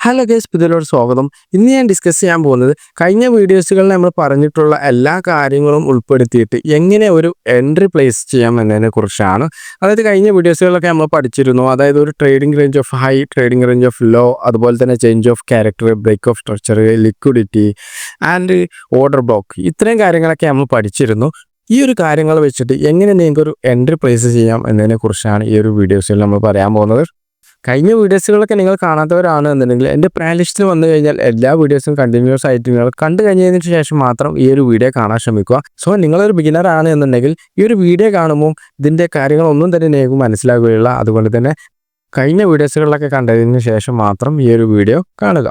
Hello guys, പുതിയൊരു സ്വാഗതം. ഇന്ന് ഞാൻ ഡിസ്കസ് ചെയ്യാൻ പോകുന്നത് കഴിഞ്ഞ വീഡിയോസുകളിൽ നമ്മൾ പറഞ്ഞിട്ടുള്ള എല്ലാ കാര്യങ്ങളും ഉൾപ്പെടുത്തിയിട്ട് എങ്ങനെ ഒരു എൻട്രി പ്ലേസ് ചെയ്യാം എന്നതിനെ കുറിച്ചാണ്. അതായത് കഴിഞ്ഞ വീഡിയോസുകളിലൊക്കെ നമ്മൾ പഠിച്ചിരുന്നു. അതായത് ഒരു trading range of high, trading range of low, അതുപോലെ തന്നെ change of character, break of structure, liquidity and order block, ഇത്രയും കാര്യങ്ങളൊക്കെ നമ്മൾ പഠിച്ചിരുന്നു. ഈ ഒരു കാര്യങ്ങൾ വെച്ചിട്ട് എങ്ങനെ നിങ്ങൾക്ക് ഒരു എൻട്രി പ്ലേസ് ചെയ്യാം എന്നതിനെ കുറിച്ചാണ് ഈ ഒരു വീഡിയോസിൽ നമ്മൾ പറയാൻ പോകുന്നത്. കഴിഞ്ഞ വീഡിയോസുകളൊക്കെ നിങ്ങൾ കാണാത്തവരാണ് എന്നുണ്ടെങ്കിൽ എൻ്റെ പ്ലേ ലിസ്റ്റിൽ വന്നു കഴിഞ്ഞാൽ എല്ലാ വീഡിയോസും കണ്ടിന്യൂസ് ആയിട്ട് നിങ്ങൾ കണ്ടു കഴിഞ്ഞതിന് ശേഷം മാത്രം ഈ ഒരു വീഡിയോ കാണാൻ ശ്രമിക്കുക. സോ നിങ്ങളൊരു ബിഗിനർ ആണ് എന്നുണ്ടെങ്കിൽ ഈ ഒരു വീഡിയോ കാണുമ്പോൾ ഇതിൻ്റെ കാര്യങ്ങളൊന്നും തന്നെ നിങ്ങൾക്ക് മനസ്സിലാകുകയില്ല. അതുകൊണ്ട് തന്നെ കഴിഞ്ഞ വീഡിയോസുകളിലൊക്കെ കണ്ടതിന് ശേഷം മാത്രം ഈ ഒരു വീഡിയോ കാണുക.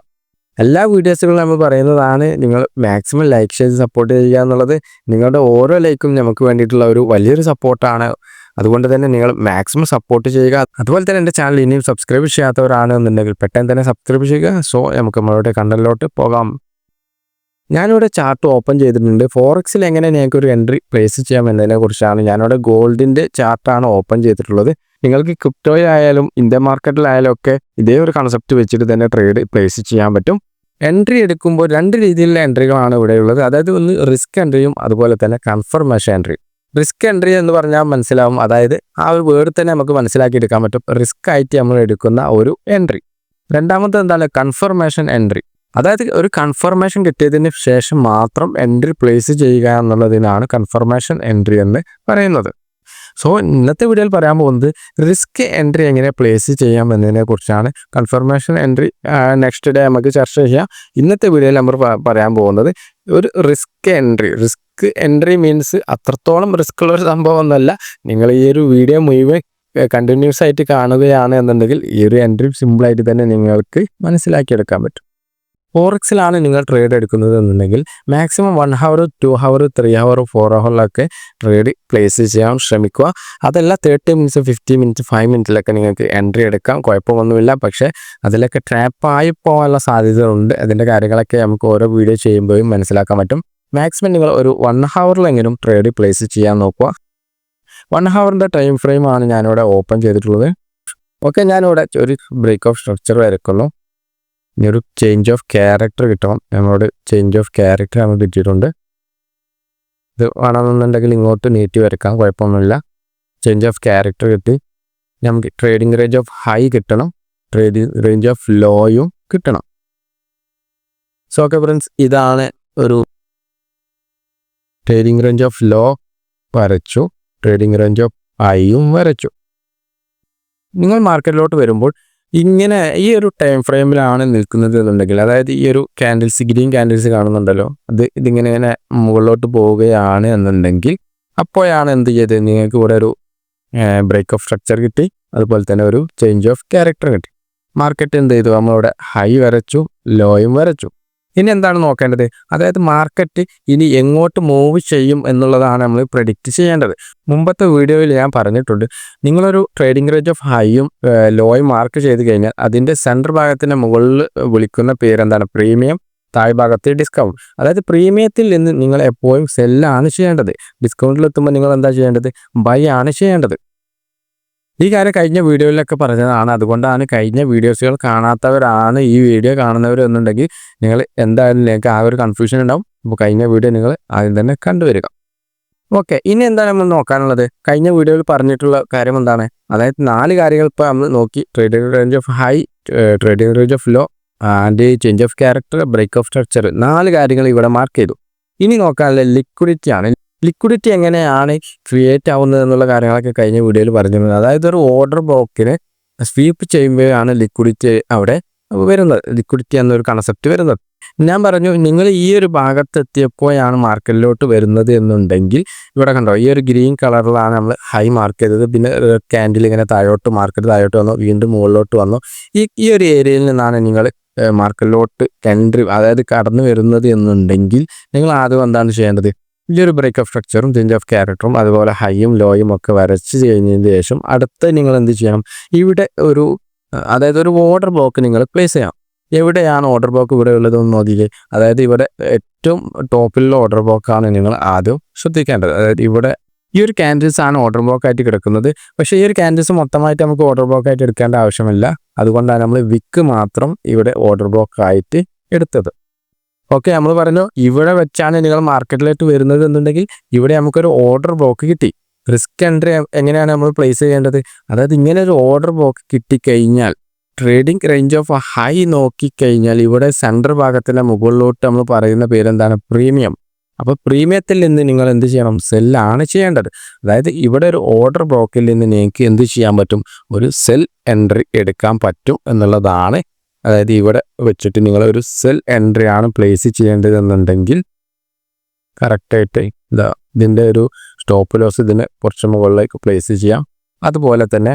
എല്ലാ വീഡിയോസുകളും നമ്മൾ പറയുന്നതാണ് നിങ്ങൾ മാക്സിമം ലൈക്ക് ചെയ്ത് സപ്പോർട്ട് ചെയ്യുക എന്നുള്ളത്. നിങ്ങളുടെ ഓരോ ലൈക്കും നമുക്ക് വേണ്ടിയിട്ടുള്ള ഒരു വലിയൊരു സപ്പോർട്ടാണ്. അതുകൊണ്ട് തന്നെ നിങ്ങൾ മാക്സിമം സപ്പോർട്ട് ചെയ്യുക. അതുപോലെ തന്നെ എൻ്റെ ചാനൽ ഇനിയും സബ്സ്ക്രൈബ് ചെയ്യാത്തവരാണെന്നുണ്ടെങ്കിൽ പെട്ടെന്ന് തന്നെ സബ്സ്ക്രൈബ് ചെയ്യുക. സോ നമുക്ക് നമ്മളുടെ കണ്ടന്റിലോട്ട് പോകാം. ഞാനിവിടെ ചാർട്ട് ഓപ്പൺ ചെയ്തിട്ടുണ്ട്. ഫോറക്സിൽ എങ്ങനെ ഞങ്ങൾക്ക് ഒരു എൻട്രി പ്ലേസ് ചെയ്യാം എന്നതിനെ കുറിച്ചാണ്. ഞാനിവിടെ ഗോൾഡിൻ്റെ ചാർട്ടാണ് ഓപ്പൺ ചെയ്തിട്ടുള്ളത്. നിങ്ങൾക്ക് ക്രിപ്റ്റോയിലായാലും ഇന്ത്യൻ മാർക്കറ്റിലായാലും ഒക്കെ ഇതേ ഒരു കൺസെപ്റ്റ് വെച്ചിട്ട് തന്നെ ട്രേഡ് പ്ലേസ് ചെയ്യാൻ പറ്റും. എൻട്രി എടുക്കുമ്പോൾ രണ്ട് രീതിയിലുള്ള എൻട്രികളാണ് ഇവിടെയുള്ളത്. അതായത് ഒന്ന് റിസ്ക് എൻട്രിയും അതുപോലെ തന്നെ കൺഫർമേഷൻ എൻട്രി. റിസ്ക് എൻട്രി എന്ന് പറഞ്ഞാൽ മനസ്സിലാവും. അതായത് ആ ഒരു വേർഡ് തന്നെ നമുക്ക് മനസ്സിലാക്കി എടുക്കാൻ പറ്റും. റിസ്ക് ആയിട്ട് നമ്മൾ എടുക്കുന്ന ഒരു എൻട്രി. രണ്ടാമത്തെ എന്താണ് കൺഫർമേഷൻ എൻട്രി. അതായത് ഒരു കൺഫർമേഷൻ കിട്ടിയതിന് ശേഷം മാത്രം എൻട്രി പ്ലേസ് ചെയ്യുക എന്നുള്ളതിനാണ് കൺഫർമേഷൻ എൻട്രി എന്ന് പറയുന്നത്. സോ ഇന്നത്തെ വീഡിയോയിൽ പറയാൻ പോകുന്നത് റിസ്ക് എൻട്രി എങ്ങനെ പ്ലേസ് ചെയ്യാം എന്നതിനെ കുറിച്ചാണ്. കൺഫർമേഷൻ എൻട്രി നെക്സ്റ്റ് ഡേ നമുക്ക് ചർച്ച ചെയ്യാം. ഇന്നത്തെ വീഡിയോയിൽ നമ്മൾ പറയാൻ പോകുന്നത് ഒരു risk entry. Risk entry means അത്രത്തോളം റിസ്ക് ഉള്ള ഒരു സംഭവം ഒന്നുമല്ല. നിങ്ങൾ ഈ ഒരു വീഡിയോ മുഴുവൻ കണ്ടിന്യൂസ് ആയിട്ട് കാണുകയാണ് എന്നുണ്ടെങ്കിൽ ഈ ഒരു എൻട്രി സിമ്പിളായിട്ട് തന്നെ നിങ്ങൾക്ക് മനസ്സിലാക്കിയെടുക്കാൻ പറ്റും. ഫോറക്സിലാണ് നിങ്ങൾ ട്രേഡ് എടുക്കുന്നത് എന്നുണ്ടെങ്കിൽ മാക്സിമം 1 hour, 2 hour, 3 hour, 4 hourലൊക്കെ ട്രേഡ് പ്ലേസ് ചെയ്യാൻ ശ്രമിക്കുക. അതല്ല 30 minutes, 50 minutes, 5 minute നിങ്ങൾക്ക് എൻട്രി എടുക്കാം, കുഴപ്പമൊന്നുമില്ല. പക്ഷേ അതിലൊക്കെ ട്രാപ്പായി പോകാനുള്ള സാധ്യതകളുണ്ട്. അതിൻ്റെ കാര്യങ്ങളൊക്കെ നമുക്ക് ഓരോ വീഡിയോ ചെയ്യുമ്പോഴും മനസ്സിലാക്കാൻ പറ്റും. മാക്സിമം നിങ്ങൾ ഒരു 1 hourലെങ്കിലും ട്രേഡ് പ്ലേസ് ചെയ്യാൻ നോക്കുക. 1 hourൻ്റെ ടൈം ഫ്രെയിമാണ് ഞാനിവിടെ ഓപ്പൺ ചെയ്തിട്ടുള്ളത്. ഓക്കെ, ഞാനിവിടെ ഒരു ബ്രേക്ക് ഓഫ് സ്ട്രക്ചർ വരയ്ക്കുന്നു. ഇനി ഒരു ചേഞ്ച് ഓഫ് ക്യാരക്ടർ കിട്ടണം. നമ്മളോട് ചേഞ്ച് ഓഫ് ക്യാരക്ടർ നമ്മൾ കിട്ടിയിട്ടുണ്ട്. ഇത് വേണമെന്നുണ്ടെങ്കിൽ ഇങ്ങോട്ട് നീട്ടി വരയ്ക്കാം, കുഴപ്പമൊന്നുമില്ല. ചേഞ്ച് ഓഫ് ക്യാരക്ടർ കിട്ടി. നമുക്ക് ട്രേഡിംഗ് റേഞ്ച് ഓഫ് ഹൈ കിട്ടണം, ട്രേഡിംഗ് റേഞ്ച് ഓഫ് ലോയും കിട്ടണം. സോ ഓക്കെ ഫ്രണ്ട്സ്, ഇതാണ് ഒരു ട്രേഡിംഗ് റേഞ്ച് ഓഫ് ലോ വരച്ചു, ട്രേഡിംഗ് റേഞ്ച് ഓഫ് ഹൈയും വരച്ചു. നിങ്ങൾ മാർക്കറ്റിലോട്ട് വരുമ്പോൾ ഇങ്ങനെ ഈ ഒരു ടൈം ഫ്രെയിമിലാണ് നിൽക്കുന്നത് എന്നുണ്ടെങ്കിൽ, അതായത് ഈ ഒരു ക്യാൻഡിൽസ്, ഗ്രീൻ ക്യാൻഡിൽസ് കാണുന്നുണ്ടല്ലോ, ഇതിങ്ങനെ ഇങ്ങനെ മുകളിലോട്ട് പോവുകയാണ് എന്നുണ്ടെങ്കിൽ അപ്പോഴാണ് എന്ത് ചെയ്തത്, നിങ്ങൾക്ക് ഇവിടെ ഒരു ബ്രേക്ക് ഓഫ് സ്ട്രക്ചർ കിട്ടി, അതുപോലെ തന്നെ ഒരു ചേഞ്ച് ഓഫ് ക്യാരക്ടർ കിട്ടി. മാർക്കറ്റ് എന്ത് ചെയ്തു, നമ്മളിവിടെ ഹൈ വരച്ചു, ലോയും വരച്ചു. ഇനി എന്താണ് നോക്കേണ്ടത്, അതായത് മാർക്കറ്റ് ഇനി എങ്ങോട്ട് മൂവ് ചെയ്യും എന്നുള്ളതാണ് നമ്മൾ പ്രെഡിക്റ്റ് ചെയ്യേണ്ടത്. മുമ്പത്തെ വീഡിയോയിൽ ഞാൻ പറഞ്ഞിട്ടുണ്ട്, നിങ്ങളൊരു ട്രേഡിംഗ് റേഞ്ച് ഓഫ് ഹൈയും ലോയും മാർക്ക് ചെയ്ത് കഴിഞ്ഞാൽ അതിൻ്റെ സെൻറ്റർ ഭാഗത്തിൻ്റെ മുകളിൽ വിളിക്കുന്ന പേരെന്താണ്, പ്രീമിയം, താഴ്ഭാഗത്ത് ഡിസ്കൗണ്ട്. അതായത് പ്രീമിയത്തിൽ നിന്ന് നിങ്ങൾ എപ്പോഴും സെല്ലാണ് ചെയ്യേണ്ടത്. ഡിസ്കൗണ്ടിലെത്തുമ്പോൾ നിങ്ങൾ എന്താ ചെയ്യേണ്ടത്, ബൈ ആണ് ചെയ്യേണ്ടത്. ഈ കാര്യം കഴിഞ്ഞ വീഡിയോയിലൊക്കെ പറഞ്ഞതാണ്. അതുകൊണ്ടാണ് കഴിഞ്ഞ വീഡിയോസുകൾ കാണാത്തവരാണ് ഈ വീഡിയോ കാണുന്നവർ എന്നുണ്ടെങ്കിൽ നിങ്ങൾ എന്തായാലും നിങ്ങൾക്ക് ആ ഒരു കൺഫ്യൂഷൻ ഉണ്ടാവും. അപ്പോൾ കഴിഞ്ഞ വീഡിയോ നിങ്ങൾ ആദ്യം തന്നെ കണ്ടുവരിക. ഓക്കെ, ഇനി എന്താണ് നമ്മൾ നോക്കാനുള്ളത്, കഴിഞ്ഞ വീഡിയോയിൽ പറഞ്ഞിട്ടുള്ള കാര്യം എന്താണ്, അതായത് 4 കാര്യങ്ങൾ ഇപ്പോൾ നമ്മൾ നോക്കി. Trading range of high, trading range of low and change of character, break of structure, 4 കാര്യങ്ങൾ ഇവിടെ മാർക്ക് ചെയ്തു. ഇനി നോക്കാനുള്ളത് ലിക്വിഡിറ്റി ആണ്. ലിക്വിഡിറ്റി എങ്ങനെയാണ് ക്രിയേറ്റ് ആവുന്നത് എന്നുള്ള കാര്യങ്ങളൊക്കെ കഴിഞ്ഞ വീഡിയോയിൽ പറഞ്ഞിരുന്നത്. അതായത് ഒരു ഓർഡർ ബ്ലോക്കിനെ സ്വീപ്പ് ചെയ്യുമ്പോഴാണ് ലിക്വിഡിറ്റി അവിടെ വരുന്നത്, ലിക്വിഡിറ്റി എന്നൊരു കൺസെപ്റ്റ് വരുന്നത്. ഞാൻ പറഞ്ഞു, നിങ്ങൾ ഈ ഒരു ഭാഗത്തെത്തിയപ്പോഴാണ് മാർക്കറ്റിലോട്ട് വരുന്നത് എന്നുണ്ടെങ്കിൽ ഇവിടെ കണ്ടോ, ഈ ഒരു ഗ്രീൻ കളറിലാണ് നമ്മൾ ഹൈ മാർക്ക് ചെയ്തത്. പിന്നെ ക്യാൻഡിൽ ഇങ്ങനെ താഴോട്ട്, മാർക്കറ്റ് താഴോട്ട് വന്നു, വീണ്ടും മുകളിലോട്ട് വന്നു. ഈ ഒരു ഏരിയയിൽ നിന്നാണ് നിങ്ങൾ മാർക്കറ്റിലോട്ട് എൻട്രി, അതായത് കടന്നു വരുന്നത് എന്നുണ്ടെങ്കിൽ നിങ്ങൾ ആദ്യം എന്താണ് ചെയ്യേണ്ടത്, ഈ ഒരു ബ്രേക്ക് ഓഫ് സ്ട്രക്ചറും ചേഞ്ച് ഓഫ് ക്യാരക്ടറും അതുപോലെ ഹൈയും ലോയും ഒക്കെ വരച്ച് കഴിഞ്ഞതിന് ശേഷം അടുത്ത് നിങ്ങൾ എന്ത് ചെയ്യണം, ഇവിടെ ഒരു അതായത് ഒരു ഓർഡർ ബ്ലോക്ക് നിങ്ങൾ പ്ലേസ് ചെയ്യാം. എവിടെയാണ് ഓർഡർ ബ്ലോക്ക് ഇവിടെ ഉള്ളതെന്ന് നോക്കിയേ. അതായത് ഇവിടെ ഏറ്റവും ടോപ്പിലുള്ള ഓർഡർ ബ്ലോക്കാണ് നിങ്ങൾ ആദ്യം ശ്രദ്ധിക്കേണ്ടത്. അതായത് ഇവിടെ ഈ ഒരു ക്യാൻഡിൽസ് ആണ് ഓർഡർ ബ്ലോക്ക് ആയിട്ട് കിടക്കുന്നത്. പക്ഷേ ഈ ഒരു ക്യാൻഡിൽസ് മൊത്തമായിട്ട് നമുക്ക് ഓർഡർ ബ്ലോക്ക് ആയിട്ട് എടുക്കേണ്ട ആവശ്യമില്ല. അതുകൊണ്ടാണ് നമ്മൾ വിക്ക് മാത്രം ഇവിടെ ഓർഡർ ബ്ലോക്ക് ആയിട്ട് എടുത്തത്. ഓക്കെ, നമ്മൾ പറഞ്ഞു ഇവിടെ വെച്ചാണ് നിങ്ങൾ മാർക്കറ്റിലേക്ക് വരുന്നത് എന്നുണ്ടെങ്കിൽ ഇവിടെ നമുക്കൊരു ഓർഡർ ബ്ലോക്ക് കിട്ടി. റിസ്ക് എൻട്രി എങ്ങനെയാണ് നമ്മൾ പ്ലേസ് ചെയ്യേണ്ടത്? അതായത് ഇങ്ങനെ ഒരു ഓർഡർ ബ്ലോക്ക് കിട്ടിക്കഴിഞ്ഞാൽ ട്രേഡിംഗ് റേഞ്ച് ഓഫ് ഹൈ നോക്കിക്കഴിഞ്ഞാൽ ഇവിടെ സെൻറ്റർ ഭാഗത്തിൻ്റെ മുകളിലോട്ട് നമ്മൾ പറയുന്ന പേരെന്താണ്? പ്രീമിയം. അപ്പോൾ പ്രീമിയത്തിൽ നിന്ന് നിങ്ങൾ എന്ത് ചെയ്യണം? സെല്ലാണ് ചെയ്യേണ്ടത്. അതായത് ഇവിടെ ഒരു ഓർഡർ ബ്ലോക്കിൽ നിന്ന് നിങ്ങൾക്ക് എന്ത് ചെയ്യാൻ പറ്റും? ഒരു സെൽ എൻട്രി എടുക്കാൻ പറ്റും എന്നുള്ളതാണ്. അതായത് ഇവിടെ വെച്ചിട്ട് നിങ്ങൾ ഒരു സെൽ എൻട്രി ആണ് പ്ലേസ് ചെയ്യേണ്ടതെന്നുണ്ടെങ്കിൽ കറക്റ്റായിട്ട് ഇതിൻ്റെ ഒരു സ്റ്റോപ്പ് ലോസ് ഇതിന് കുറച്ച് മുകളിലേക്ക് പ്ലേസ് ചെയ്യാം. അതുപോലെ തന്നെ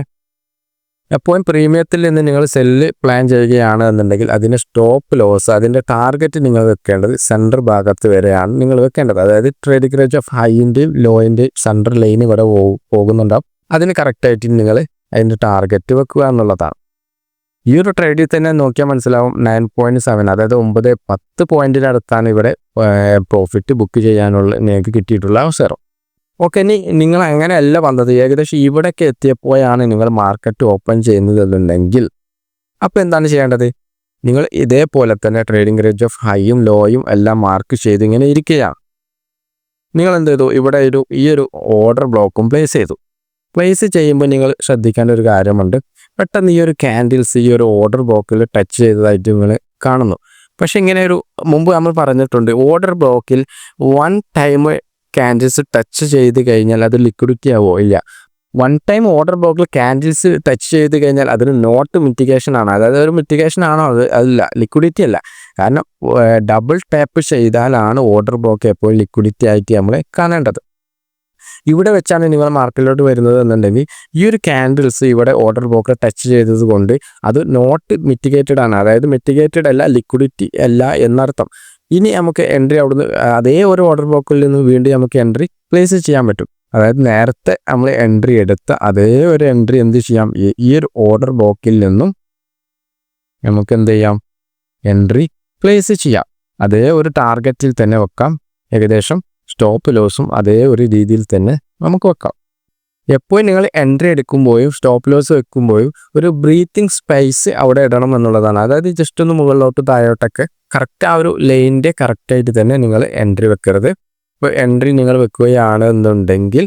എപ്പോഴും പ്രീമിയത്തിൽ നിന്ന് നിങ്ങൾ സെല്ല് പ്ലാൻ ചെയ്യുകയാണ് എന്നുണ്ടെങ്കിൽ അതിൻ്റെ സ്റ്റോപ്പ് ലോസ്, അതിൻ്റെ ടാർഗറ്റ് നിങ്ങൾ വെക്കേണ്ടത് സെൻറ്റർ ഭാഗത്ത് വരെയാണ് നിങ്ങൾ വെക്കേണ്ടത്. അതായത് ട്രേഡിംഗ് റേഞ്ച് ഓഫ് ഹൈൻ്റെയും ലോയിൻ്റെയും സെൻറ്റർ ലൈൻ ഇവിടെ പോകുന്നുണ്ടാവും. അതിന് കറക്റ്റായിട്ട് നിങ്ങൾ അതിൻ്റെ ടാർഗറ്റ് വെക്കുക എന്നുള്ളതാണ്. ഈ ഒരു ട്രേഡിൽ തന്നെ നോക്കിയാൽ മനസ്സിലാവും 9.7, അതായത് 9-10 പോയിന്റിനടുത്താണ് ഇവിടെ പ്രോഫിറ്റ് ബുക്ക് ചെയ്യാനുള്ള നിങ്ങൾക്ക് കിട്ടിയിട്ടുള്ള അവസരം. ഓക്കെ, ഇനി നിങ്ങൾ അങ്ങനെയല്ല വന്നത്, ഏകദേശം ഇവിടേക്ക് എത്തിയപ്പോഴാണ് നിങ്ങൾ മാർക്കറ്റ് ഓപ്പൺ ചെയ്യുന്നതെന്നുണ്ടെങ്കിൽ അപ്പോൾ എന്താണ് ചെയ്യേണ്ടത്? നിങ്ങൾ ഇതേപോലെ തന്നെ ട്രേഡിംഗ് റേഞ്ച് ഓഫ് ഹൈയും ലോയും എല്ലാം മാർക്ക് ചെയ്ത് ഇങ്ങനെ ഇരിക്കുകയാണ്. നിങ്ങൾ എന്ത് ചെയ്തു? ഇവിടെ ഈ ഒരു ഓർഡർ ബ്ലോക്കും പ്ലേസ് ചെയ്തു. പ്ലേസ് ചെയ്യുമ്പോൾ നിങ്ങൾ ശ്രദ്ധിക്കേണ്ട ഒരു കാര്യമുണ്ട്. പെട്ടെന്ന് ഈ ഒരു ക്യാൻഡിൽസ് ഈ ഒരു ഓർഡർ ബ്ലോക്കിൽ ടച്ച് ചെയ്തതായിട്ട് നിങ്ങൾ കാണുന്നു. പക്ഷെ ഇങ്ങനെ ഒരു മുമ്പ് നമ്മൾ പറഞ്ഞിട്ടുണ്ട്, ഓർഡർ ബ്ലോക്കിൽ വൺ ടൈം ക്യാൻഡിൽസ് ടച്ച് ചെയ്ത് കഴിഞ്ഞാൽ അത് ലിക്വിഡിറ്റി ആവോ? ഇല്ല. വൺ ടൈം ഓർഡർ ബ്ലോക്കിൽ ക്യാൻഡിൽസ് ടച്ച് ചെയ്ത് കഴിഞ്ഞാൽ അതിന് നോട്ട് മിറ്റിഗേഷൻ ആണ്. അതായത് ഒരു മിറ്റിഗേഷൻ ആണോ? അതല്ല, ലിക്വിഡിറ്റി അല്ല. കാരണം ഡബിൾ ടാപ്പ് ചെയ്താലാണ് ഓർഡർ ബ്ലോക്ക് എപ്പോഴും ലിക്വിഡിറ്റി ആയിട്ട് നമ്മൾ കാണേണ്ടത്. ഇവിടെ വെച്ചാണ് നിങ്ങൾ മാർക്കറ്റിലോട്ട് വരുന്നത് എന്നുണ്ടെങ്കിൽ ഈ ഒരു ക്യാൻഡിൽസ് ഇവിടെ ഓർഡർ ബ്ലോക്ക് ടച്ച് ചെയ്തത് കൊണ്ട് അത് നോട്ട് മിറ്റിഗേറ്റഡ് ആണ്. അതായത് മിറ്റിഗേറ്റഡ് അല്ല, ലിക്വിഡിറ്റി അല്ല എന്നർത്ഥം. ഇനി നമുക്ക് എൻട്രി അവിടുന്ന് അതേ ഒരു ഓർഡർ ബ്ലോക്കിൽ നിന്ന് വീണ്ടും നമുക്ക് എൻട്രി പ്ലേസ് ചെയ്യാൻ പറ്റും. അതായത് നേരത്തെ നമ്മൾ എൻട്രി എടുത്ത അതേ ഒരു എൻട്രി എന്ത് ചെയ്യാം? ഈ ഒരു ഓർഡർ ബ്ലോക്കിൽ നിന്നും നമുക്ക് എന്ത് ചെയ്യാം? എൻട്രി പ്ലേസ് ചെയ്യാം. അതേ ഒരു ടാർഗറ്റിൽ തന്നെ വെക്കാം. ഏകദേശം സ്റ്റോപ്പ് ലോസും അതേ ഒരു രീതിയിൽ തന്നെ നമുക്ക് വെക്കാം. എപ്പോഴും നിങ്ങൾ എൻട്രി എടുക്കുമ്പോഴും സ്റ്റോപ്പ് ലോസ് വെക്കുമ്പോഴും ഒരു ബ്രീത്തിങ് സ്പേസ് അവിടെ ഇടണം എന്നുള്ളതാണ്. അതായത് ജസ്റ്റ് ഒന്ന് മുകളിലോട്ട് താഴോട്ടൊക്കെ കറക്റ്റ് ആ ഒരു ലൈനിൻ്റെ കറക്റ്റായിട്ട് തന്നെ നിങ്ങൾ എൻട്രി വെക്കരുത്. ഇപ്പോൾ എൻട്രി നിങ്ങൾ വെക്കുകയാണെന്നുണ്ടെങ്കിൽ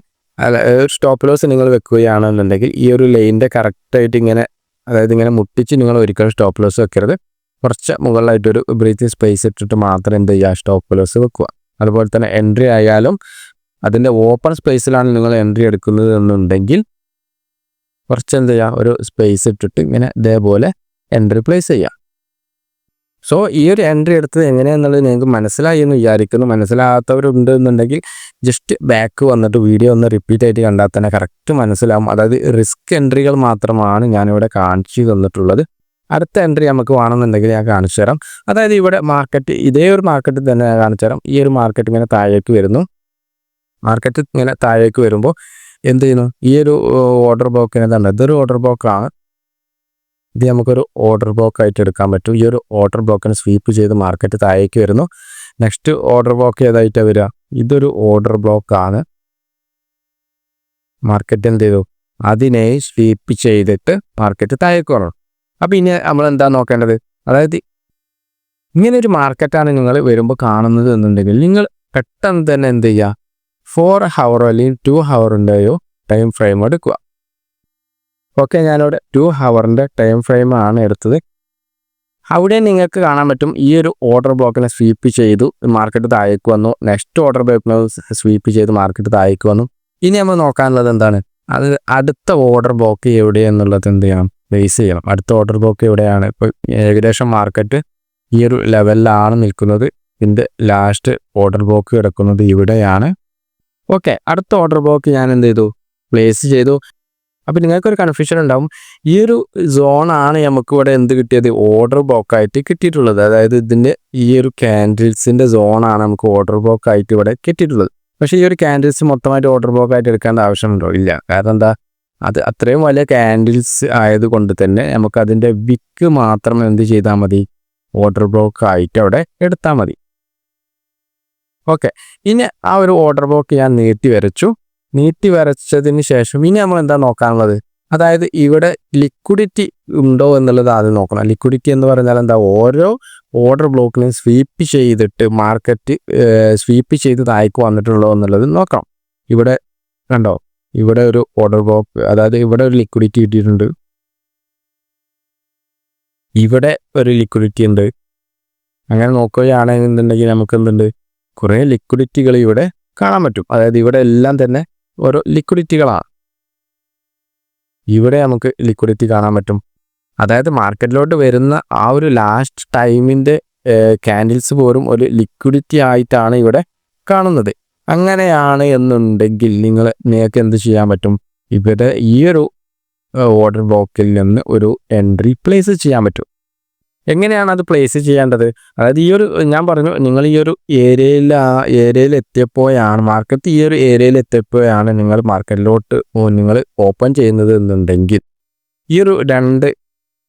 സ്റ്റോപ്പ് ലോസ് നിങ്ങൾ വെക്കുകയാണെന്നുണ്ടെങ്കിൽ ഈ ഒരു ലൈനിൻ്റെ കറക്റ്റായിട്ട് ഇങ്ങനെ, അതായത് ഇങ്ങനെ മുട്ടിച്ച് നിങ്ങൾ ഒരിക്കലും സ്റ്റോപ്പ് ലോസ് വെക്കരുത്. കുറച്ച് മുകളിലായിട്ടൊരു ബ്രീത്തിങ് സ്പേസ് ഇട്ടിട്ട് മാത്രം എന്ത് ചെയ്യുക? സ്റ്റോപ്പ് ലോസ് വെക്കുക. അതുപോലെ തന്നെ എൻട്രി ആയാലും അതിൻ്റെ ഓപ്പൺ സ്പേസിലാണ് നിങ്ങൾ എൻട്രി എടുക്കുന്നത് എന്നുണ്ടെങ്കിൽ കുറച്ച് എന്ത് ചെയ്യുക? ഒരു സ്പേസ് ഇട്ടിട്ട് ഇങ്ങനെ ഇതേപോലെ എൻട്രി പ്ലേസ് ചെയ്യുക. സോ ഈ ഒരു എൻട്രി എടുത്തത് എങ്ങനെയാണെന്നുള്ളത് നിങ്ങൾക്ക് മനസ്സിലായി എന്ന് വിചാരിക്കുന്നു. മനസ്സിലാകാത്തവരുണ്ട് എന്നുണ്ടെങ്കിൽ ജസ്റ്റ് ബാക്ക് വന്നിട്ട് വീഡിയോ ഒന്ന് റിപ്പീറ്റ് ആയിട്ട് കണ്ടാൽ തന്നെ കറക്റ്റ് മനസ്സിലാവും. അതായത് റിസ്ക് എൻട്രികൾ മാത്രമാണ് ഞാനിവിടെ കാണിച്ചു തന്നിട്ടുള്ളത്. അടുത്ത എൻട്രി നമുക്ക് വേണമെന്നുണ്ടെങ്കിൽ ഞാൻ കാണിച്ചു തരാം. അതായത് ഇവിടെ മാർക്കറ്റ്, ഇതേ ഒരു മാർക്കറ്റിൽ തന്നെ ഞാൻ കാണിച്ചു തരാം. ഈ ഒരു മാർക്കറ്റ് ഇങ്ങനെ താഴേക്ക് വരുന്നു. മാർക്കറ്റ് ഇങ്ങനെ താഴേക്ക് വരുമ്പോൾ എന്ത് ചെയ്യുന്നു? ഈ ഒരു ഓർഡർ ബ്ലോക്കിനെ തന്നെ, ഇതൊരു ഓർഡർ ബ്ലോക്കാണ്. ഇത് നമുക്കൊരു ഓർഡർ ബ്ലോക്ക് ആയിട്ട് എടുക്കാൻ പറ്റും. ഈ ഒരു ഓർഡർ ബ്ലോക്കിനെ സ്വീപ്പ് ചെയ്ത് മാർക്കറ്റ് താഴേക്ക് വരുന്നു. നെക്സ്റ്റ് ഓർഡർ ബ്ലോക്ക് ഏതായിട്ടാണ് വരിക? ഇതൊരു ഓർഡർ ബ്ലോക്കാണ്. മാർക്കറ്റ് എന്ത് ചെയ്തു? അതിനെ സ്വീപ്പ് ചെയ്തിട്ട് മാർക്കറ്റ് താഴേക്ക് വരണം. അപ്പോൾ ഇനി നമ്മൾ എന്താ നോക്കേണ്ടത്? അതായത് ഇങ്ങനെ ഒരു മാർക്കറ്റാണ് നിങ്ങൾ വരുമ്പോൾ കാണുന്നത് എന്നുണ്ടെങ്കിൽ നിങ്ങൾ പെട്ടെന്ന് തന്നെ എന്ത് ചെയ്യുക? 4 hour അല്ലെങ്കിൽ 2 hourൻ്റെയോ ടൈം ഫ്രെയിം എടുക്കുക. ഓക്കെ, ഞാനിവിടെ 2 hourൻ്റെ ടൈം ഫ്രെയിമാണ് എടുത്തത്. അവിടെ നിങ്ങൾക്ക് കാണാൻ പറ്റും ഈ ഒരു ഓർഡർ ബ്ലോക്കിനെ സ്വീപ്പ് ചെയ്തു മാർക്കറ്റ് താഴേക്ക് വന്നു. നെക്സ്റ്റ് ഓർഡർ ബ്ലോക്കിനെ സ്വീപ്പ് ചെയ്ത് മാർക്കറ്റ് താഴേക്ക് വന്നു. ഇനി നമ്മൾ നോക്കാനുള്ളത് എന്താണ്? അത് അടുത്ത ഓർഡർ ബ്ലോക്ക് എവിടെയെന്നുള്ളത് എന്ത് ചെയ്യണം? ബേസ് ചെയ്യണം. അടുത്ത ഓർഡർ ബ്ലോക്ക് എവിടെയാണ്? ഇപ്പോൾ ഏകദേശം മാർക്കറ്റ് ഈ ഒരു ലെവലിലാണ് നിൽക്കുന്നത്. ഇതിൻ്റെ ലാസ്റ്റ് ഓർഡർ ബ്ലോക്ക് കിടക്കുന്നത് ഇവിടെയാണ്. ഓക്കെ, അടുത്ത ഓർഡർ ബ്ലോക്ക് ഞാൻ എന്ത് ചെയ്തു? പ്ലേസ് ചെയ്തു. അപ്പോൾ നിങ്ങൾക്കൊരു കൺഫ്യൂഷൻ ഉണ്ടാവും. ഈ ഒരു സോണാണ് നമുക്ക് ഇവിടെ എന്ത് കിട്ടിയത്? ഓർഡർ ബ്ലോക്കായിട്ട് കിട്ടിയിട്ടുള്ളത്. അതായത് ഇതിൻ്റെ ഈ ഒരു ക്യാൻഡിൽസിൻ്റെ സോണാണ് നമുക്ക് ഓർഡർ ബ്ലോക്കായിട്ട് ഇവിടെ കിട്ടിയിട്ടുള്ളത്. പക്ഷേ ഈ ഒരു ക്യാൻഡിൽസ് മൊത്തമായിട്ട് ഓർഡർ ബ്ലോക്കായിട്ട് എടുക്കേണ്ട ആവശ്യമുണ്ടോ? ഇല്ല. കാരണം എന്താ? അത് അത്രയും വലിയ ക്യാൻഡിൽസ് ആയതുകൊണ്ട് തന്നെ നമുക്ക് അതിൻ്റെ വിക്ക് മാത്രം എന്ത് ചെയ്താൽ മതി? ഓർഡർ ബ്ലോക്ക് ആയിട്ട് അവിടെ എടുത്താൽ മതി. ഓക്കെ, ഇനി ആ ഒരു ഓർഡർ ബ്ലോക്ക് ഞാൻ നീട്ടി വരച്ചു. നീട്ടി വരച്ചതിന് ശേഷം ഇനി നമ്മൾ എന്താ നോക്കാനുള്ളത്, അതായത് ഇവിടെ ലിക്വിഡിറ്റി ഉണ്ടോ എന്നുള്ളത് ആദ്യം നോക്കണം. ലിക്വിഡിറ്റി എന്ന് പറഞ്ഞാൽ എന്താ, ഓരോ ഓർഡർ ബ്ലോക്കിനെയും സ്വീപ്പ് ചെയ്തിട്ട് മാർക്കറ്റ് സ്വീപ്പ് ചെയ്ത് താഴേക്ക് വന്നിട്ടുണ്ടോ എന്നുള്ളത് നോക്കണം. ഇവിടെ കണ്ടോ, ഇവിടെ ഒരു ഓർഡർ ബ്ലോക്ക്, അതായത് ഇവിടെ ഒരു ലിക്വിഡിറ്റി കിട്ടിയിട്ടുണ്ട്, ഇവിടെ ഒരു ലിക്വിഡിറ്റി ഉണ്ട്. അങ്ങനെ നോക്കുകയാണെന്നുണ്ടെങ്കിൽ നമുക്ക് എന്തുണ്ട്, കുറേ ലിക്വിഡിറ്റികൾ ഇവിടെ കാണാൻ പറ്റും. അതായത് ഇവിടെ എല്ലാം തന്നെ ഓരോ ലിക്വിഡിറ്റികളാണ്. ഇവിടെ നമുക്ക് ലിക്വിഡിറ്റി കാണാൻ പറ്റും. അതായത് മാർക്കറ്റിലോട്ട് വരുന്ന ആ ഒരു ലാസ്റ്റ് ടൈമിൻ്റെ ക്യാൻഡിൽസ് പോലും ഒരു ലിക്വിഡിറ്റി ആയിട്ടാണ് ഇവിടെ കാണുന്നത്. അങ്ങനെയാണ് എന്നുണ്ടെങ്കിൽ നിങ്ങൾക്ക് എന്ത് ചെയ്യാൻ പറ്റും, ഇവിടെ ഈ ഒരു ഓർഡർ ബ്ലോക്കിൽ നിന്ന് ഒരു എൻട്രി പ്ലേസ് ചെയ്യാൻ പറ്റും. എങ്ങനെയാണ് അത് പ്ലേസ് ചെയ്യേണ്ടത്, അതായത് ഈ ഒരു ഞാൻ പറഞ്ഞു, നിങ്ങൾ ഈ ഒരു ഏരിയയിൽ എത്തിയപ്പോഴാണ്, മാർക്കറ്റ് ഈ ഒരു ഏരിയയിൽ എത്തിയപ്പോഴാണ് നിങ്ങൾ മാർക്കറ്റിലോട്ട് നിങ്ങൾ ഓപ്പൺ ചെയ്യുന്നത് എന്നുണ്ടെങ്കിൽ ഈ ഒരു 2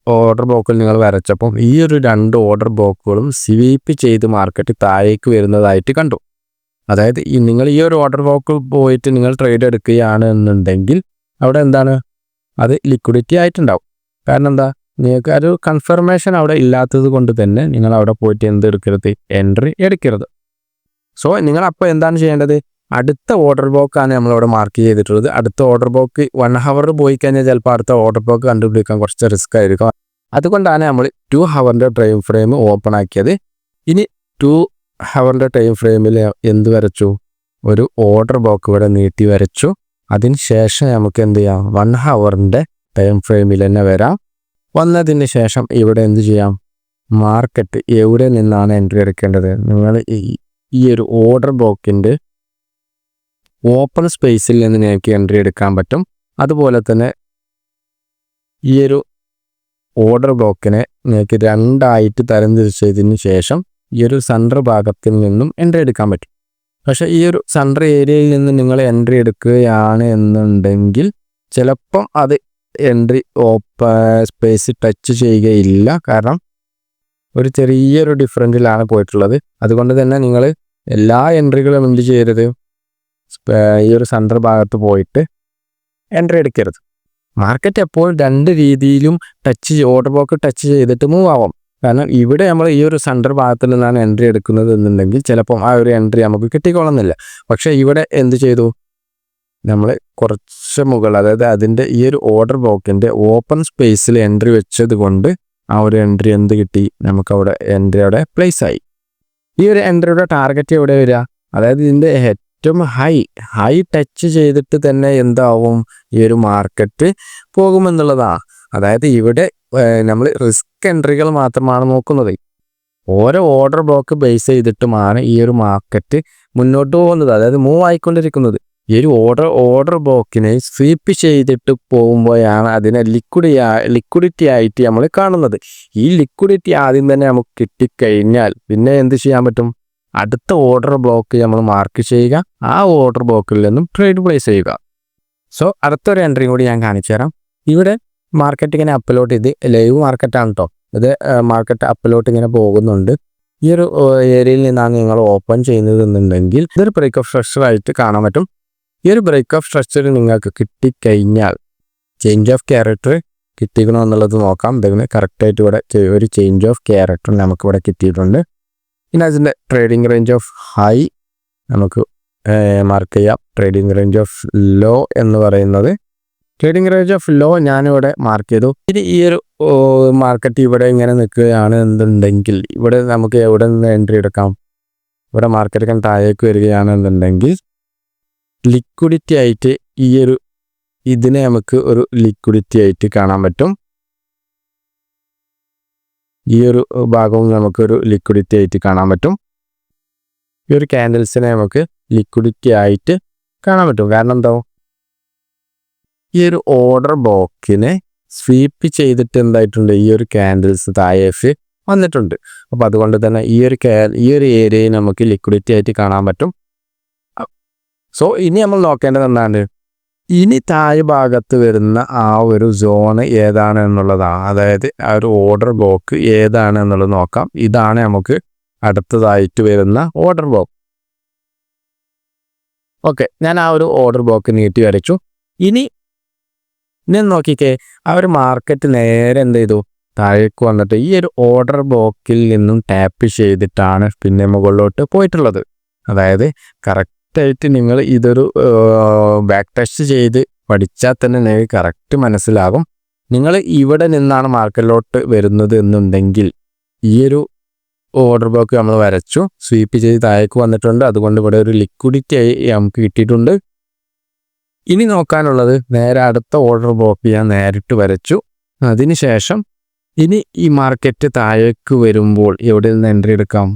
ഓർഡർ ബ്ലോക്കുകൾ നിങ്ങൾ വരച്ചപ്പോൾ ഈ ഒരു 2 ഓർഡർ ബ്ലോക്കുകളും സ്വീപ്പ് ചെയ്ത് മാർക്കറ്റ് താഴേക്ക് വരുന്നതായിട്ട് കണ്ടു. അതായത് നിങ്ങൾ ഈ ഒരു ഓർഡർ ബ്ലോക്ക് പോയിട്ട് നിങ്ങൾ ട്രേഡ് എടുക്കുകയാണ് എന്നുണ്ടെങ്കിൽ അവിടെ എന്താണ്, അത് ലിക്വിഡിറ്റി ആയിട്ടുണ്ടാവും. കാരണം എന്താ, നിങ്ങൾക്ക് ഒരു കൺഫർമേഷൻ അവിടെ ഇല്ലാത്തത് കൊണ്ട് തന്നെ നിങ്ങൾ അവിടെ പോയിട്ട് എന്തെടുക്കരുത്, എൻട്രി എടുക്കരുത്. സോ നിങ്ങൾ അപ്പോൾ എന്താണ് ചെയ്യേണ്ടത്, അടുത്ത ഓർഡർ ബ്ലോക്കാണ് നമ്മളിവിടെ മാർക്ക് ചെയ്തിട്ടുള്ളത്. അടുത്ത ഓർഡർ ബ്ലോക്ക് 1 hour പോയി കഴിഞ്ഞാൽ ചിലപ്പോൾ അടുത്ത ഓർഡർ ബ്ലോക്ക് കണ്ടുപിടിക്കാൻ കുറച്ച് റിസ്ക് ആയിരിക്കും. അതുകൊണ്ടാണ് നമ്മൾ 2 hour ടൈം ഫ്രെയിം ഓപ്പൺ ആക്കിയത്. ഇനി 2 hour ടൈം ഫ്രെയിമിൽ എന്ത് വരച്ചു, ഒരു ഓർഡർ ബ്ലോക്ക് ഇവിടെ നീട്ടി വരച്ചു. അതിന് ശേഷം നമുക്ക് എന്ത് ചെയ്യാം, 1 hour ടൈം ഫ്രെയിമിൽ തന്നെ വരാം. വന്നതിന് ശേഷം ഇവിടെ എന്ത് ചെയ്യാം, മാർക്കറ്റ് എവിടെ നിന്നാണ് എൻട്രി എടുക്കേണ്ടത്, നിങ്ങൾ ഈ ഒരു ഓർഡർ ബ്ലോക്കിൻ്റെ ഓപ്പൺ സ്പേസിൽ നിന്ന് നിങ്ങൾക്ക് എൻട്രി എടുക്കാൻ പറ്റും. അതുപോലെ തന്നെ ഈ ഒരു ഓർഡർ ബ്ലോക്കിനെ നിങ്ങൾക്ക് 2ആയിട്ട് തരംതിരിച്ചതിന് ശേഷം ഈ ഒരു സെൻറ്റർ ഭാഗത്തിൽ നിന്നും എൻട്രി എടുക്കാൻ പറ്റും. പക്ഷേ ഈ ഒരു സെൻറ്റർ ഏരിയയിൽ നിന്ന് നിങ്ങൾ എൻട്രി എടുക്കുകയാണ് എന്നുണ്ടെങ്കിൽ ചിലപ്പം അത് എൻട്രി സ്പേസ് ടച്ച് ചെയ്യുകയില്ല. കാരണം ഒരു ചെറിയൊരു ഡിഫറൻറ്റിലാണ് പോയിട്ടുള്ളത്. അതുകൊണ്ട് തന്നെ നിങ്ങൾ എല്ലാ എൻട്രികളും എന്ത് ചെയ്യരുത്, ഈ ഒരു സെൻറ്റർ ഭാഗത്ത് പോയിട്ട് എൻട്രി എടുക്കരുത്. മാർക്കറ്റ് എപ്പോൾ 2 രീതിയിലും ഓർഡർ ബ്ലോക്ക് ടച്ച് ചെയ്തിട്ട് മൂവ് ആവാം. കാരണം ഇവിടെ നമ്മൾ ഈ ഒരു സെൻറ്റർ ഭാഗത്തിൽ നിന്നാണ് എൻട്രി എടുക്കുന്നത് എന്നുണ്ടെങ്കിൽ ചിലപ്പം ആ ഒരു എൻട്രി നമുക്ക് കിട്ടിക്കൊള്ളുന്നില്ല. പക്ഷേ ഇവിടെ എന്ത് ചെയ്തു, നമ്മൾ കുറച്ച് മുകളിൽ, അതായത് അതിൻ്റെ ഈ ഒരു ഓർഡർ ബ്ലോക്കിൻ്റെ ഓപ്പൺ സ്പേസിൽ എൻട്രി വെച്ചത് കൊണ്ട് ആ ഒരു എൻട്രി എന്ത് കിട്ടി, നമുക്കവിടെ എൻട്രി അവിടെ പ്ലേസ് ആയി. ഈ ഒരു എൻട്രിയുടെ ടാർഗറ്റ് എവിടെ വരിക, അതായത് ഇതിൻ്റെ ഏറ്റവും ഹൈ ടച്ച് ചെയ്തിട്ട് തന്നെ എന്താവും, ഈ ഒരു മാർക്കറ്റ് പോകുമെന്നുള്ളതാണ്. അതായത് ഇവിടെ നമ്മൾ റിസ്ക് എൻട്രികൾ മാത്രമാണ് നോക്കുന്നത്. ഓരോ ഓർഡർ ബ്ലോക്ക് ബേസ് ചെയ്തിട്ടുമാണ് ഈ ഒരു മാർക്കറ്റ് മുന്നോട്ട് പോകുന്നത്, അതായത് മൂവ് ആയിക്കൊണ്ടിരിക്കുന്നത്. ഈ ഒരു ഓർഡർ ബ്ലോക്കിനെ സ്വീപ്പ് ചെയ്തിട്ട് പോകുമ്പോഴാണ് അതിനെ ലിക്വിഡിറ്റി ആയിട്ട് നമ്മൾ കാണുന്നത്. ഈ ലിക്വിഡിറ്റി ആദ്യം തന്നെ നമുക്ക് കിട്ടിക്കഴിഞ്ഞാൽ പിന്നെ എന്ത് ചെയ്യാൻ പറ്റും, അടുത്ത ഓർഡർ ബ്ലോക്ക് നമ്മൾ മാർക്ക് ചെയ്യുക, ആ ഓർഡർ ബ്ലോക്കിൽ നിന്നും ട്രേഡ് പ്ലേസ് ചെയ്യുക. സോ അടുത്തൊരു എൻട്രി കൂടി ഞാൻ കാണിച്ചു തരാം. ഇവിടെ മാർക്കറ്റ് ഇങ്ങനെ അപ്ലോഡ് ചെയ്ത്, ലൈവ് മാർക്കറ്റാണ് കേട്ടോ ഇത്, മാർക്കറ്റ് അപ്ലോഡ് ഇങ്ങനെ പോകുന്നുണ്ട്. ഈ ഒരു ഏരിയയിൽ നിന്നാണ് നിങ്ങൾ ഓപ്പൺ ചെയ്യുന്നത് എന്നുണ്ടെങ്കിൽ ഇതൊരു ബ്രേക്ക് ഓഫ് സ്ട്രക്ചർ ആയിട്ട് കാണാൻ പറ്റും. ഈ ഒരു ബ്രേക്ക് ഓഫ് സ്ട്രക്ചർ നിങ്ങൾക്ക് കിട്ടിക്കഴിഞ്ഞാൽ ചേഞ്ച് ഓഫ് ക്യാരക്ടർ കിട്ടിക്കണോ എന്നുള്ളത് നോക്കാം. ഇതിന് കറക്റ്റായിട്ട് ഇവിടെ ഒരു ചേഞ്ച് ഓഫ് ക്യാരക്ടർ നമുക്കിവിടെ കിട്ടിയിട്ടുണ്ട്. പിന്നെ അതിൻ്റെ ട്രേഡിംഗ് റേഞ്ച് ഓഫ് ഹൈ നമുക്ക് മാർക്ക് ചെയ്യാം. ട്രേഡിംഗ് റേഞ്ച് ഓഫ് ലോ എന്ന് പറയുന്നത്, ട്രേഡിംഗ് റേഞ്ച് ഓഫ് ലോ ഞാനിവിടെ മാർക്ക് ചെയ്തു. ഇനി ഈ ഒരു മാർക്കറ്റ് ഇവിടെ ഇങ്ങനെ നിൽക്കുകയാണ് എന്നുണ്ടെങ്കിൽ ഇവിടെ നമുക്ക് എവിടെ നിന്ന് എൻട്രി എടുക്കാം, ഇവിടെ മാർക്കറ്റ് താഴേക്ക് വരികയാണെന്നുണ്ടെങ്കിൽ ലിക്വിഡിറ്റി ആയിട്ട് ഇതിനെ നമുക്ക് ഒരു ലിക്വിഡിറ്റി ആയിട്ട് കാണാൻ പറ്റും. ഈ ഒരു ഭാഗവും നമുക്കൊരു ലിക്വിഡിറ്റി ആയിട്ട് കാണാൻ പറ്റും. ഈ ഒരു ക്യാൻഡിൽസിനെ നമുക്ക് ലിക്വിഡിറ്റി ആയിട്ട് കാണാൻ പറ്റും. കാരണം എന്താ, ഈ ഒരു ഓർഡർ ബ്ലോക്കിനെ സ്വീപ്പ് ചെയ്തിട്ട് എന്തായിട്ടുണ്ട്, ഈ ഒരു ക്യാൻഡിൽസ് താഴേക്ക് വന്നിട്ടുണ്ട്. അപ്പോൾ അതുകൊണ്ട് തന്നെ ഈ ഒരു ഏരിയയിൽ നമുക്ക് ലിക്വിഡിറ്റി ആയിട്ട് കാണാൻ പറ്റും. സോ ഇനി നമ്മൾ നോക്കേണ്ടത് എന്താണ്, ഇനി താഴെ ഭാഗത്ത് വരുന്ന ആ ഒരു സോണ് ഏതാണ് എന്നുള്ളതാണ്. അതായത് ആ ഒരു ഓർഡർ ബ്ലോക്ക് ഏതാണ് എന്നുള്ളത് നോക്കാം. ഇതാണ് നമുക്ക് അടുത്തതായിട്ട് വരുന്ന ഓർഡർ ബ്ലോക്ക്. ഓക്കെ, ഞാൻ ആ ഒരു ഓർഡർ ബ്ലോക്ക് നീട്ടി വരച്ചു. ഇനി നോക്കിക്കേ, ആ ഒരു മാർക്കറ്റ് നേരെ എന്ത് ചെയ്തു, താഴേക്ക് വന്നിട്ട് ഈ ഒരു ഓർഡർ ബ്ലോക്കിൽ നിന്നും ടാപ്പ് ചെയ്തിട്ടാണ് പിന്നെ മുകളിലോട്ട് പോയിട്ടുള്ളത്. അതായത് കറക്റ്റായിട്ട് നിങ്ങൾ ഇതൊരു ബാക്ക് ടെസ്റ്റ് ചെയ്ത് പഠിച്ചാൽ തന്നെ നിങ്ങൾക്ക് കറക്റ്റ് മനസ്സിലാകും. നിങ്ങൾ ഇവിടെ നിന്നാണ് മാർക്കറ്റിലോട്ട് വരുന്നത് എന്നുണ്ടെങ്കിൽ ഈ ഒരു ഓർഡർ ബ്ലോക്ക് നമ്മൾ വരച്ചു, സ്വീപ്പ് ചെയ്ത് താഴേക്ക് വന്നിട്ടുണ്ട്. അതുകൊണ്ട് ഇവിടെ ഒരു ലിക്വിഡിറ്റി ആയി നമുക്ക് കിട്ടിയിട്ടുണ്ട്. ഇനി നോക്കാനുള്ളത് നേരെ അടുത്ത ഓർഡർ ബ്ലോക്ക് ഞാൻ നേരിട്ട് വരച്ചു. അതിനുശേഷം ഇനി ഈ മാർക്കറ്റ് താഴേക്ക് വരുമ്പോൾ എവിടെ നിന്ന് എൻട്രി എടുക്കാം?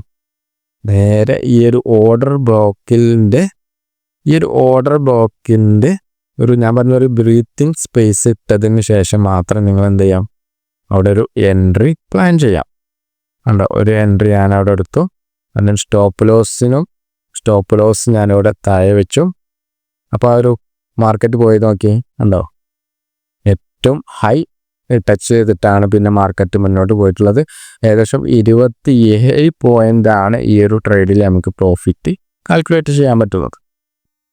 നേരെ ഈ ഒരു ഓർഡർ ബ്ലോക്കിൻ്റെ ഒരു ഞാൻ പറഞ്ഞൊരു ബ്രീത്തിങ് സ്പേസ് ഇട്ടതിന് ശേഷം മാത്രം നിങ്ങൾ എന്ത് ചെയ്യാം, അവിടെ ഒരു എൻട്രി പ്ലാൻ ചെയ്യാം. കണ്ടോ, ഒരു എൻട്രി ഞാൻ അവിടെ എടുത്തു. അതിന് സ്റ്റോപ്പ് ലോസ് ഞാനിവിടെ താഴെ വെച്ചു. അപ്പോൾ ആ ഒരു മാർക്കറ്റ് പോയി നോക്കി, കണ്ടോ, ഏറ്റവും ഹൈ ടച്ച് ചെയ്തിട്ടാണ് പിന്നെ മാർക്കറ്റ് മുന്നോട്ട് പോയിട്ടുള്ളത്. ഏകദേശം 27 പോയിൻ്റാണ് ഈ ഒരു ട്രേഡിൽ നമുക്ക് പ്രോഫിറ്റ് കാൽക്കുലേറ്റ് ചെയ്യാൻ പറ്റുന്നത്.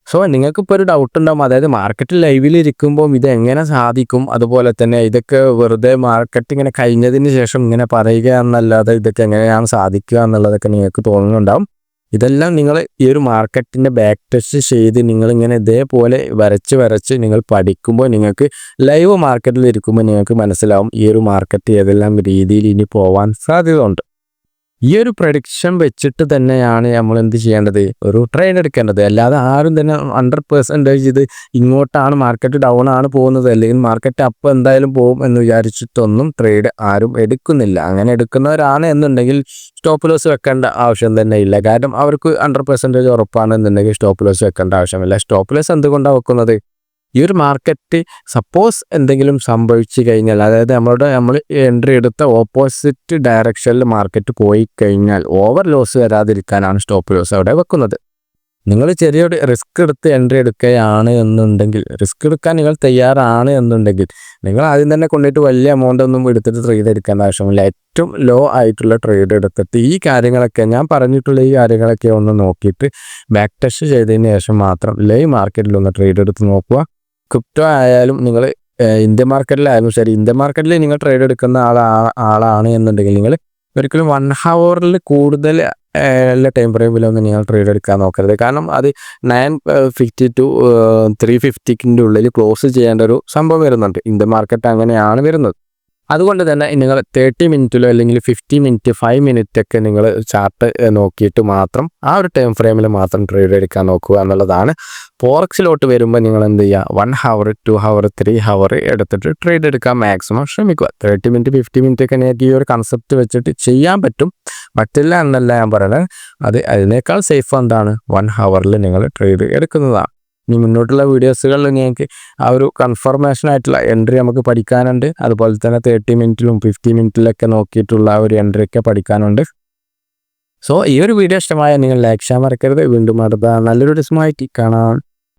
സോ നിങ്ങൾക്കിപ്പോൾ ഒരു ഡൗട്ട് ഉണ്ടാകും, അതായത് മാർക്കറ്റ് ലൈവിൽ ഇരിക്കുമ്പോൾ ഇത് എങ്ങനെ സാധിക്കും, അതുപോലെ തന്നെ ഇതൊക്കെ വെറുതെ മാർക്കറ്റ് ഇങ്ങനെ കഴിഞ്ഞതിന് ശേഷം ഇങ്ങനെ പറയുക എന്നല്ലാതെ ഇതൊക്കെ എങ്ങനെയാണ് സാധിക്കുക എന്നുള്ളതൊക്കെ നിങ്ങൾക്ക് തോന്നുന്നുണ്ടാവും. ഇതെല്ലാം നിങ്ങൾ ഈ ഒരു മാർക്കറ്റിൻ്റെ ബാക്ക് ടെസ്റ്റ് ചെയ്ത് നിങ്ങളിങ്ങനെ ഇതേപോലെ വരച്ച് നിങ്ങൾ പഠിക്കുമ്പോൾ നിങ്ങൾക്ക് ലൈവ് മാർക്കറ്റിൽ ഇരിക്കുമ്പോൾ നിങ്ങൾക്ക് മനസ്സിലാവും ഈ ഒരു മാർക്കറ്റ് ഏതെല്ലാം രീതിയിൽ ഇനി പോകാൻ സാധ്യത ഉണ്ട്. ഈ ഒരു പ്രഡിക്ഷൻ വെച്ചിട്ട് തന്നെയാണ് നമ്മൾ എന്ത് ചെയ്യേണ്ടത്, ഒരു ട്രേഡ് എടുക്കേണ്ടത്. അല്ലാതെ ആരും തന്നെ 100% ഇത് ഇങ്ങോട്ടാണ് മാർക്കറ്റ് ഡൗൺ ആണ് പോകുന്നത്, അല്ലെങ്കിൽ മാർക്കറ്റ് അപ്പ് എന്തായാലും പോകും എന്ന് വിചാരിച്ചിട്ടൊന്നും ട്രേഡ് ആരും എടുക്കുന്നില്ല. അങ്ങനെ എടുക്കുന്നവരാണ് എന്നുണ്ടെങ്കിൽ സ്റ്റോപ്പ് ലോസ് വെക്കേണ്ട ആവശ്യം തന്നെ ഇല്ല. കാരണം അവർക്ക് 100% ഉറപ്പാണെന്നുണ്ടെങ്കിൽ സ്റ്റോപ്പ് ലോസ് വെക്കേണ്ട ആവശ്യമില്ല. സ്റ്റോപ്പ് ലോസ് എന്തുകൊണ്ടാണ് വെക്കുന്നത്? ഈ ഒരു മാർക്കറ്റ് സപ്പോസ് എന്തെങ്കിലും സംഭവിച്ചു കഴിഞ്ഞാൽ, അതായത് നമ്മൾ എൻട്രി എടുത്ത ഓപ്പോസിറ്റ് ഡയറക്ഷനിൽ മാർക്കറ്റ് പോയി കഴിഞ്ഞാൽ ഓവർ ലോസ് വരാതിരിക്കാനാണ് സ്റ്റോപ്പ് ലോസ് അവിടെ വെക്കുന്നത്. നിങ്ങൾ ചെറിയൊരു റിസ്ക് എടുത്ത് എൻട്രി എടുക്കുകയാണ് എന്നുണ്ടെങ്കിൽ, റിസ്ക് എടുക്കാൻ നിങ്ങൾ തയ്യാറാണ് എന്നുണ്ടെങ്കിൽ നിങ്ങൾ ആദ്യം തന്നെ കൊണ്ടിട്ട് വലിയ എമൗണ്ട് ഒന്നും എടുത്തിട്ട് ട്രേഡ് എടുക്കേണ്ട ആവശ്യമില്ല. ഏറ്റവും ലോ ആയിട്ടുള്ള ട്രേഡ് എടുത്തിട്ട് ഈ കാര്യങ്ങളൊക്കെ ഞാൻ പറഞ്ഞിട്ടുള്ള ഈ കാര്യങ്ങളൊക്കെ ഒന്ന് നോക്കിയിട്ട് ബാക്ക് ടെസ്റ്റ് ചെയ്തതിന് ശേഷം മാത്രം ലൈവ് മാർക്കറ്റിൽ ഒന്ന് ട്രേഡ് എടുത്ത് നോക്കുക. ക്രിപ്റ്റോ ആയാലും നിങ്ങൾ ഇന്ത്യൻ മാർക്കറ്റിലായാലും ശരി, ഇന്ത്യൻ മാർക്കറ്റിൽ നിങ്ങൾ ട്രേഡ് എടുക്കുന്ന ആളാണ് എന്നുണ്ടെങ്കിൽ നിങ്ങൾ ഒരിക്കലും 1 hourൽ കൂടുതൽ ടൈം ഫ്രെയിമിലൊന്നും നിങ്ങൾ ട്രേഡ് എടുക്കാൻ നോക്കരുത്. കാരണം അത് 950 to 350 ഉള്ളിൽ ക്ലോസ് ചെയ്യേണ്ട ഒരു സംഭവം വരുന്നുണ്ട്. ഇന്ത്യൻ മാർക്കറ്റ് അങ്ങനെയാണ് വരുന്നത്. അതുകൊണ്ട് തന്നെ നിങ്ങൾ 30 മിനിറ്റിലോ അല്ലെങ്കിൽ 50 മിനിറ്റ് 5 മിനിറ്റ് ഒക്കെ നിങ്ങൾ ചാർട്ട് നോക്കിയിട്ട് മാത്രം ആ ഒരു ടൈം ഫ്രെയിമിൽ മാത്രം ട്രേഡ് എടുക്കാൻ നോക്കുക എന്നുള്ളതാണ്. ഫോറക്സിലോട്ട് വരുമ്പോൾ നിങ്ങൾ എന്ത് ചെയ്യുക, 1 hour 2 hour 3 hour എടുത്തിട്ട് ട്രേഡ് എടുക്കാൻ മാക്സിമം ശ്രമിക്കുക. 30 മിനിറ്റ് 50 മിനിറ്റ് ഒക്കെ നിങ്ങൾക്ക് ഈ ഒരു കൺസെപ്റ്റ് വെച്ചിട്ട് ചെയ്യാൻ പറ്റില്ല എന്നല്ല ഞാൻ പറയുന്നത്. അതിനേക്കാൾ സേഫ് എന്താണ്, 1 hourൽ നിങ്ങൾ ട്രേഡ് എടുക്കുന്നതാണ്. ഇനി മുന്നോട്ടുള്ള വീഡിയോസുകളിൽ നിങ്ങൾക്ക് ആ ഒരു കൺഫർമേഷൻ ആയിട്ടുള്ള എൻട്രി നമുക്ക് പഠിക്കാനുണ്ട്. അതുപോലെ തന്നെ 30 മിനിറ്റിലും 50 മിനിറ്റിലൊക്കെ നോക്കിയിട്ടുള്ള ആ ഒരു എൻട്രി ഒക്കെ പഠിക്കാനുണ്ട്. സോ ഈ ഒരു വീഡിയോ ഇഷ്ടമായ നിങ്ങൾ ലൈക്ക് ചെയ്യാൻ മറക്കരുത്. വീണ്ടും അടുത്ത നല്ലൊരു ഡിസ്മായിട്ട് കാണാം.